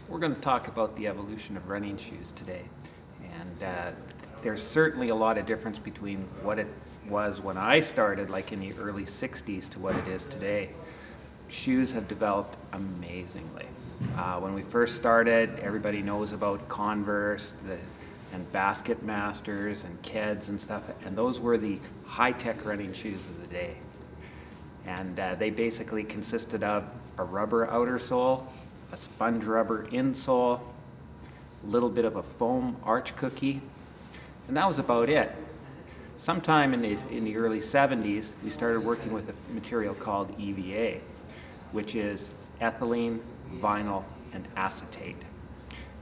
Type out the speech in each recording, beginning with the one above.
We're going to talk about the evolution of running shoes today, and there's certainly a lot of difference between what it was when I started, like in the early 60s, to what it is today. Shoes have developed amazingly. When we first started, everybody knows about Converse and Basket Masters and Keds and stuff, and those were the high-tech running shoes of the day. And they basically consisted of a rubber outer sole, a sponge rubber insole, a little bit of a foam arch cookie, and that was about it. Sometime in the early 70s, we started working with a material called EVA, which is ethylene, vinyl, and acetate.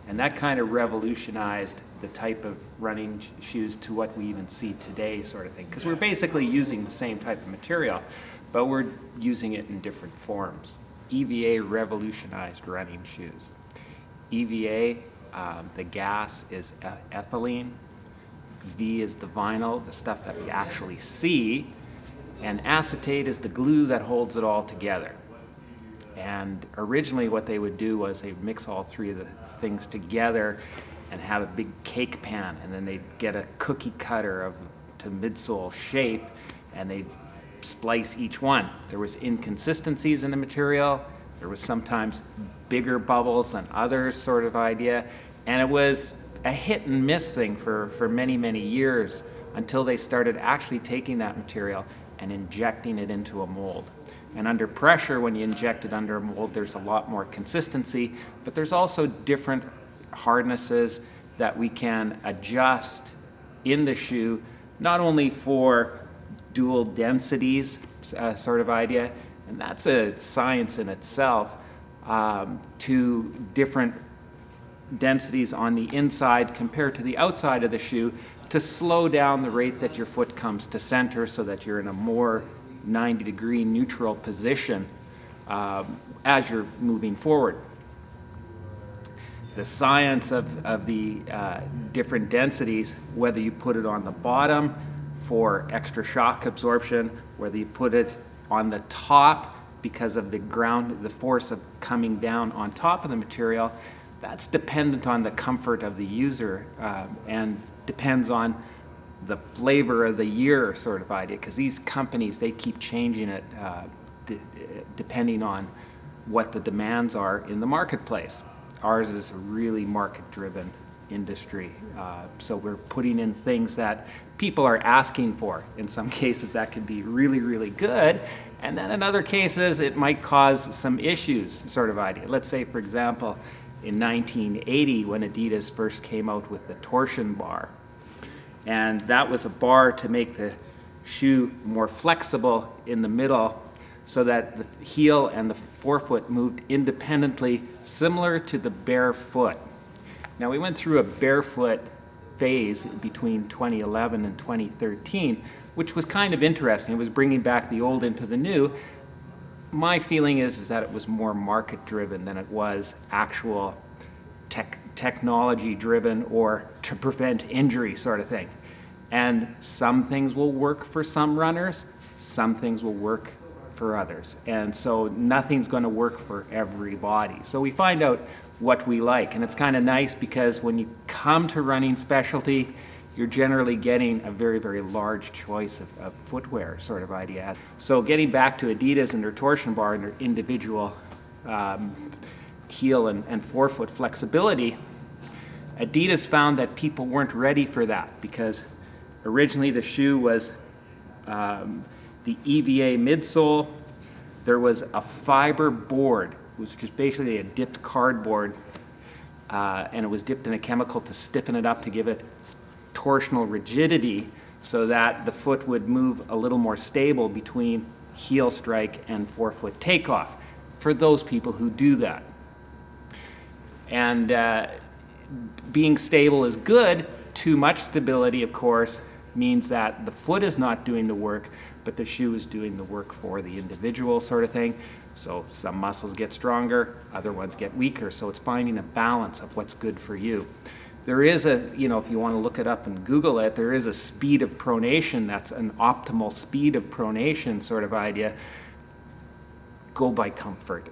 And that kind of revolutionized the type of running shoes to what we even see today, sort of thing, because we're basically using the same type of material, but we're using it in different forms. EVA revolutionized running shoes. EVA, the gas is ethylene, V is the vinyl, the stuff that we actually see, and acetate is the glue that holds it all together. And originally what they would do was they would mix all three of the things together and have a big cake pan, and then they'd get a cookie cutter to midsole shape, and they'd splice each one. There was inconsistencies in the material, there was sometimes bigger bubbles than others, sort of idea, and it was a hit and miss thing for many, many years until they started actually taking that material and injecting it into a mold. And under pressure, when you inject it under a mold, there's a lot more consistency, but there's also different hardnesses that we can adjust in the shoe, not only for dual densities sort of idea, and that's a science in itself, to different densities on the inside compared to the outside of the shoe to slow down the rate that your foot comes to center so that you're in a more 90-degree neutral position as you're moving forward. The science of the different densities, whether you put it on the bottom for extra shock absorption, whether you put it on the top because of the force of coming down on top of the material, that's dependent on the comfort of the user and depends on the flavor of the year sort of idea, because these companies, they keep changing it depending on what the demands are in the marketplace. Ours is a really market-driven industry, so we're putting in things that people are asking for. In some cases that could be really, really good, and then in other cases it might cause some issues sort of idea. Let's say, for example, in 1980 when Adidas first came out with the torsion bar, and that was a bar to make the shoe more flexible in the middle so that the heel and the forefoot moved independently, similar to the bare foot. Now, we went through a barefoot phase between 2011 and 2013, which was kind of interesting. It was bringing back the old into the new. My feeling is that it was more market-driven than it was actual technology-driven or to prevent injury sort of thing. And some things will work for some runners, some things will work for others. And so nothing's going to work for everybody. So we find out what we like. And it's kind of nice because when you come to running specialty, you're generally getting a very, very large choice of footwear sort of idea. So getting back to Adidas and their torsion bar and their individual heel and forefoot flexibility, Adidas found that people weren't ready for that because originally the shoe was the EVA midsole. There was a fiber board, which was basically a dipped cardboard, and it was dipped in a chemical to stiffen it up to give it torsional rigidity so that the foot would move a little more stable between heel strike and forefoot takeoff for those people who do that. And being stable is good. Too much stability, of course, means that the foot is not doing the work, but the shoe is doing the work for the individual sort of thing. So some muscles get stronger, other ones get weaker. So it's finding a balance of what's good for you. There is a, you know, if you want to look it up and Google it, there is a speed of pronation that's an optimal speed of pronation sort of idea. Go by comfort.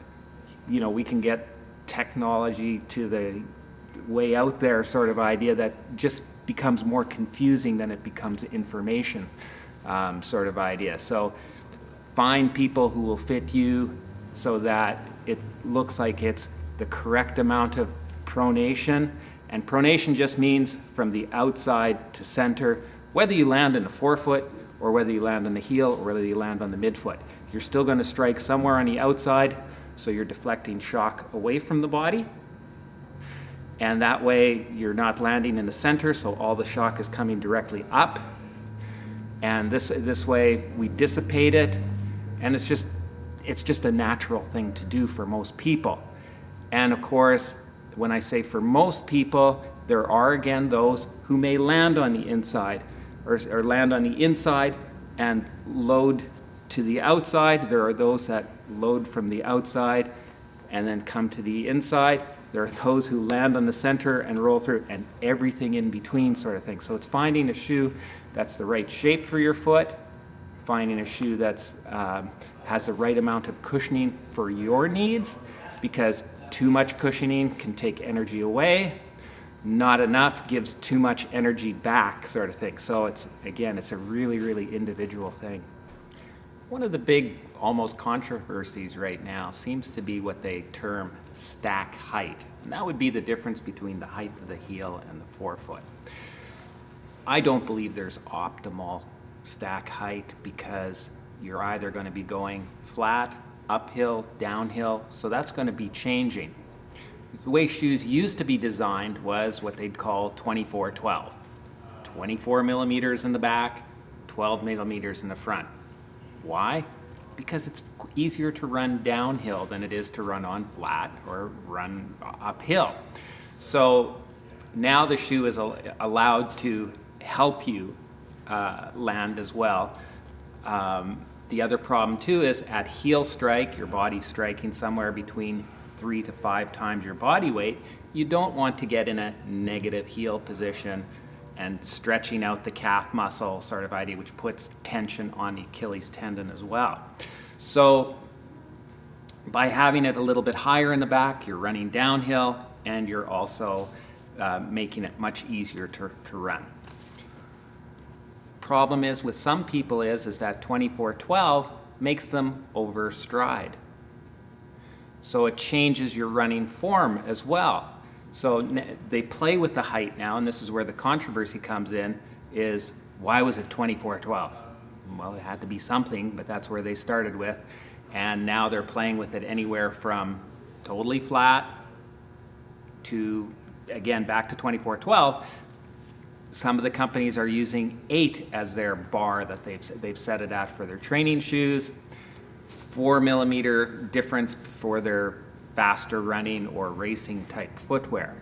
You know, we can get technology to the way out there sort of idea that just becomes more confusing than it becomes information sort of idea. So find people who will fit you so that it looks like it's the correct amount of pronation. And pronation just means from the outside to center, whether you land in the forefoot or whether you land on the heel or whether you land on the midfoot. You're still going to strike somewhere on the outside, so you're deflecting shock away from the body. And that way you're not landing in the center, so all the shock is coming directly up. And this way we dissipate it, and it's just a natural thing to do for most people. And of course, when I say for most people, there are again those who may land on the inside or land on the inside and load to the outside. There are those that load from the outside and then come to the inside. There are those who land on the center and roll through, and everything in between sort of thing. So it's finding a shoe that's the right shape for your foot, finding a shoe that's has the right amount of cushioning for your needs, because too much cushioning can take energy away. Not enough gives too much energy back sort of thing. So it's a really, really individual thing. One of the big almost controversies right now seems to be what they term stack height. And that would be the difference between the height of the heel and the forefoot. I don't believe there's optimal stack height, because you're either going to be going flat, uphill, downhill, so that's going to be changing. The way shoes used to be designed was what they'd call 24-12. 24 millimeters in the back, 12 millimeters in the front. Why? Because it's easier to run downhill than it is to run on flat or run uphill. So now the shoe is allowed to help you land as well. The other problem too is at heel strike, your body's striking somewhere between 3 to 5 times your body weight. You don't want to get in a negative heel position and stretching out the calf muscle sort of idea, which puts tension on the Achilles tendon as well. So by having it a little bit higher in the back, you're running downhill, and you're also making it much easier to run. Problem is with some people is that 24-12 makes them overstride. So it changes your running form as well. So they play with the height now, and this is where the controversy comes in, is why was it 24-12? Well, it had to be something, but that's where they started with. And now they're playing with it anywhere from totally flat to, again, back to 24-12. Some of the companies are using 8 as their bar that they've set it at for their training shoes. 4 millimeter difference for their faster running or racing type footwear.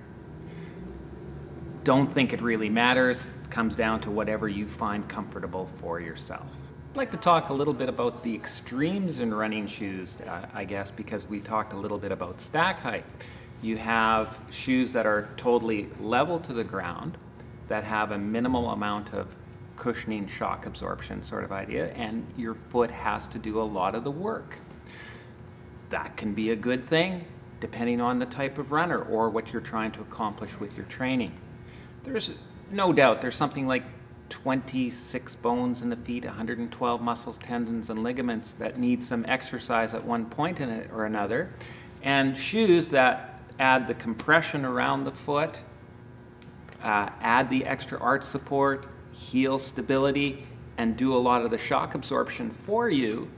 Don't think it really matters. It comes down to whatever you find comfortable for yourself. I'd like to talk a little bit about the extremes in running shoes, I guess, because we talked a little bit about stack height. You have shoes that are totally level to the ground, that have a minimal amount of cushioning, shock absorption sort of idea, and your foot has to do a lot of the work. That can be a good thing depending on the type of runner or what you're trying to accomplish with your training. There's no doubt there's something like 26 bones in the feet, 112 muscles, tendons, and ligaments that need some exercise at one point in it or another. And shoes that add the compression around the foot, add the extra arch support, heel stability, and do a lot of the shock absorption for you,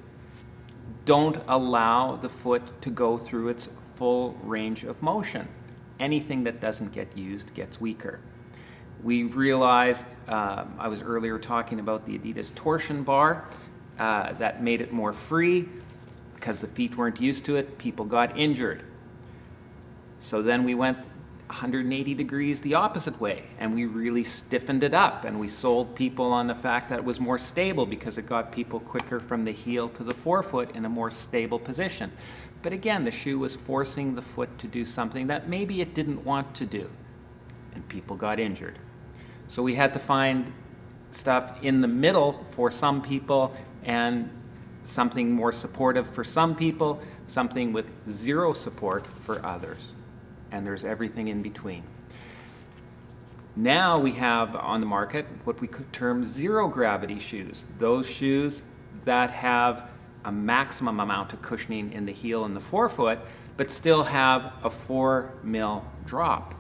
don't allow the foot to go through its full range of motion. Anything that doesn't get used gets weaker. We've realized, I was earlier talking about the Adidas torsion bar that made it more free. Because the feet weren't used to it, people got injured. So then we went 180 degrees the opposite way, and we really stiffened it up, and we sold people on the fact that it was more stable because it got people quicker from the heel to the forefoot in a more stable position. But again, the shoe was forcing the foot to do something that maybe it didn't want to do. and people got injured. So we had to find stuff in the middle for some people and something more supportive for some people, something with zero support for others. And there's everything in between. Now we have on the market what we could term zero gravity shoes. Those shoes that have a maximum amount of cushioning in the heel and the forefoot, but still have a 4 mil drop.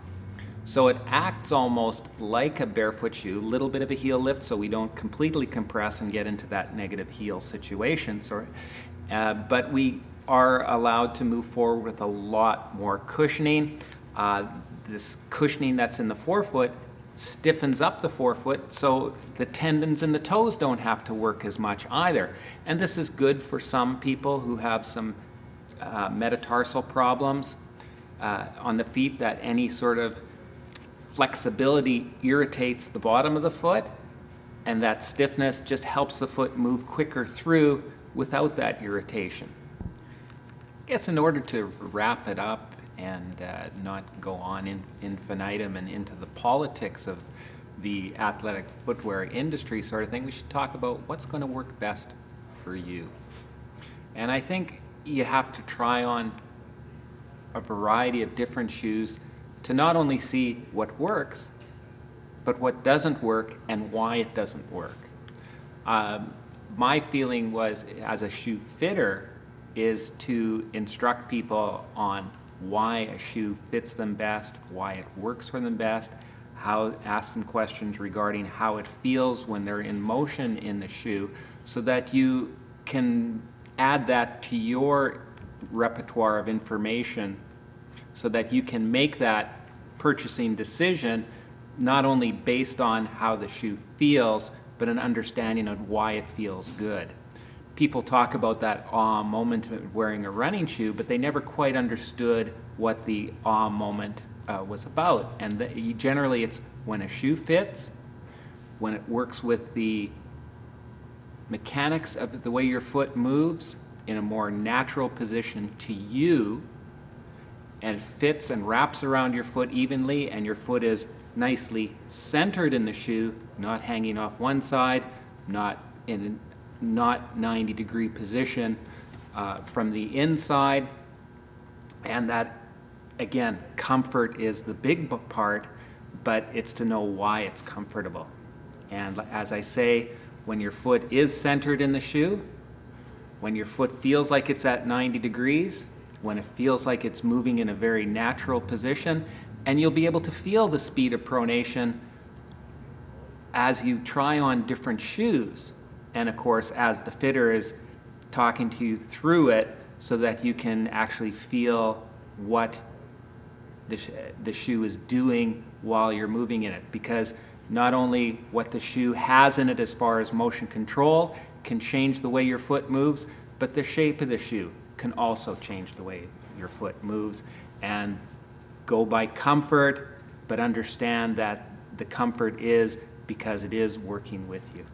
So it acts almost like a barefoot shoe, a little bit of a heel lift so we don't completely compress and get into that negative heel situation. But we are allowed to move forward with a lot more cushioning. This cushioning that's in the forefoot stiffens up the forefoot so the tendons in the toes don't have to work as much either. And this is good for some people who have some metatarsal problems on the feet, that any sort of flexibility irritates the bottom of the foot, and that stiffness just helps the foot move quicker through without that irritation. I guess in order to wrap it up and not go on infinitum and into the politics of the athletic footwear industry sort of thing, we should talk about what's going to work best for you. And I think you have to try on a variety of different shoes to not only see what works, but what doesn't work and why it doesn't work. My feeling was, as a shoe fitter, is to instruct people on why a shoe fits them best, why it works for them best, ask them questions regarding how it feels when they're in motion in the shoe, so that you can add that to your repertoire of information so that you can make that purchasing decision not only based on how the shoe feels, but an understanding of why it feels good. People talk about that awe moment of wearing a running shoe, but they never quite understood what the awe moment was about. And generally it's when a shoe fits, when it works with the mechanics of the way your foot moves in a more natural position to you, and it fits and wraps around your foot evenly, and your foot is nicely centered in the shoe, not hanging off one side, not in a 90-degree position from the inside. And that, again, comfort is the big part, but it's to know why it's comfortable. And as I say, when your foot is centered in the shoe, when your foot feels like it's at 90 degrees, when it feels like it's moving in a very natural position, and you'll be able to feel the speed of pronation as you try on different shoes. And of course, as the fitter is talking to you through it, so that you can actually feel what the shoe is doing while you're moving in it. Because not only what the shoe has in it as far as motion control can change the way your foot moves, but the shape of the shoe can also change the way your foot moves. And go by comfort, but understand that the comfort is because it is working with you.